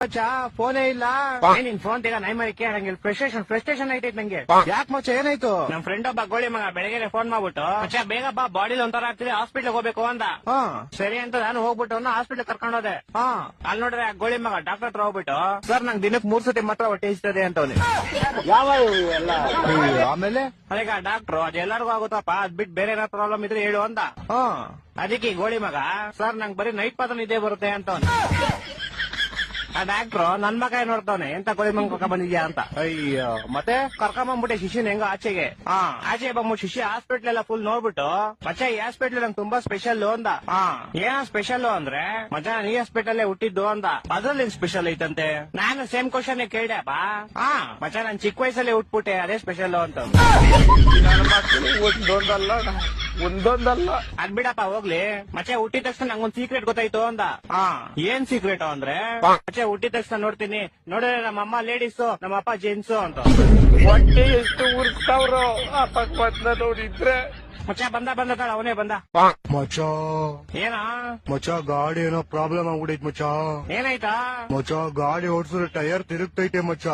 ಮಚ್ಚ ಫೋನೇ ಇಲ್ಲ. ನಿನ್ ಫೋನ್ ತೆಗ ನೈ ಮರಿ ಕೇಳಂಗಿಲ್ಲ. ಫ್ರಸ್ಟ್ರೇಷನ್ ಐತೈತ್ ನಂಗೆ. ಯಾಕೆ ಮಚ್ಚ ಏನಾಯ್ತು? ನಮ್ ಫ್ರೆಂಡ್ ಒಬ್ಬ ಗೋಳಿ ಮಗ ಬೆಳಗ್ಗೆ ಫೋನ್ ಮಾಡ್ಬಿಟ್ಟು ಮಚ್ಚ ಬೇಗ ಬಾ ಬಾಡಿಲಿ ಒಂಥರ ಆಗ್ತಿದೆ ಹಾಸ್ಪಿಟ್ಲ್ ಹೋಗ್ಬೇಕು ಅಂದ. ಸರಿ ಅಂತ ನಾನು ಹೋಗ್ಬಿಟ್ಟು ಹಾಸ್ಪಿಟ್ಲ್ ಕರ್ಕೊಂಡು ಹೋದೆ. ಅಲ್ಲಿ ನೋಡ್ರೆ ಗೋಳಿ ಮಗ ಡಾಕ್ಟರ್ ಹತ್ರ ಹೋಗ್ಬಿಟ್ಟು ಸರ್ ನಂಗೆ ದಿನಕ್ಕೆ 3 ಸತಿ ಮಾತ್ರ ಹೊಟ್ಟೆ ಇಸ್ತದೆ ಅಂತವನಿ. ಯಾವ ಎಲ್ಲ ಆಮೇಲೆ ಅದೀಗ ಡಾಕ್ಟ್ರು ಅದೆಲ್ಲರಿಗೂ ಆಗುತ್ತಪ್ಪ ಅದ್ ಬಿಟ್ಟು ಬೇರೆ ಏನಾದ್ರು ಪ್ರಾಬ್ಲಮ್ ಇದ್ರೆ ಹೇಳು ಅಂದ. ಅದಕ್ಕೆ ಗೋಳಿ ಮಗ ಸರ್ ನಂಗೆ ಬರೀ ನೈಟ್ ಮಾತ್ರ ನಿದ್ದೆ ಬರುತ್ತೆ ಅಂತವನಿ. ಆ ಡಾಕ್ಟ್ರು ನನ್ ಮಗ ನೋಡ್ತಾವನೆ ಎಂತ ಗೋಳಿ ಮಗ ಕರ್ಕೊಂಡ್ ಬಂದಿದ್ಯಾ ಅಂತ. ಅಯ್ಯೋ ಮತ್ತೆ ಕರ್ಕೊಂಬಂದ್ಬಿಟ್ಟೆ ಶಿಶಿನ ಹೆಂಗ ಆಚೆಗೆ. ಆಚೆ ಬಂದ್ಬಿಟ್ಟು ಶಿಶಿ ಹಾಸ್ಪಿಟ್ಲ್ ಎಲ್ಲ ಫುಲ್ ನೋಡ್ಬಿಟ್ಟು ಮಚ್ಚ ಈ ಹಾಸ್ಪಿಟ್ಲ್ ನಂಗೆ ತುಂಬಾ ಸ್ಪೆಷಲ್ ಅಂದ. ಏನ ಸ್ಪೆಷಲ್ ಅಂದ್ರೆ ಮಚ್ಚ ಈ ಹಾಸ್ಪಿಟಲ್ ಹುಟ್ಟಿದ್ದು ಅಂದ. ಅದ್ರಲ್ಲಿ ಸ್ಪೆಷಲ್ ಐತಂತೆ. ನಾನು ಸೇಮ್ ಕ್ವಶನ್ ಕೇಳ್ದೆಪ್ಪ. ಮಚ್ಚ ನಾನ್ ಚಿಕ್ಕ ವಯಸ್ಸಲ್ಲಿ ಹುಟ್ಬಿಟ್ಟೆ ಅದೇ ಸ್ಪೆಷಲ್ ಅಂತ. ಒಂದೊಂದಲ್ಲ ಅದ್ ಬಿಡಪ್ಪ ಹೋಗ್ಲಿ. ಮಚ್ಚ ಹುಟ್ಟಿದ ತಕ್ಷಣ ನಂಗೊಂದ್ ಸೀಕ್ರೆಟ್ ಗೊತ್ತಾಯ್ತು ಅಂದ. ಏನ್ ಸೀಕ್ರೆಟ್ ಅಂದ್ರೆ ಮಚ್ಚ ಹುಟ್ಟಿದ ತಕ್ಷಣ ನೋಡ್ತೀನಿ ನೋಡಿದ್ರೆ ನಮ್ಮ ಅಮ್ಮ ಲೇಡೀಸು ನಮ್ಮ ಅಪ್ಪ ಜೆಂಟ್ಸು ಅಂತ. ಹೊಟ್ಟೆ ಎಷ್ಟು ಉರ್ಸ್ತಾವ್ರು ಅಪಕ್ವತ್ನ ನೋಡಿದ್ರೆ. ಮಚ್ಚ ಬಂದ ತಾಳ ಅವನೇ ಬಂದ. ಮಚ್ಚ ಏನ ಮಚ್ಚ ಗಾಡಿ ಏನೋ ಪ್ರಾಬ್ಲಮ್ ಆಗ್ಬಿಡೈತ್ ಮಚ್ಚ. ಏನಾಯ್ತಾ? ಮಚ್ಚ ಗಾಡಿ ಓಡಿಸಿದ್ರೆ ಟೈರ್ ತಿರುಗ್ತೈತೆ ಮಚ್ಚ.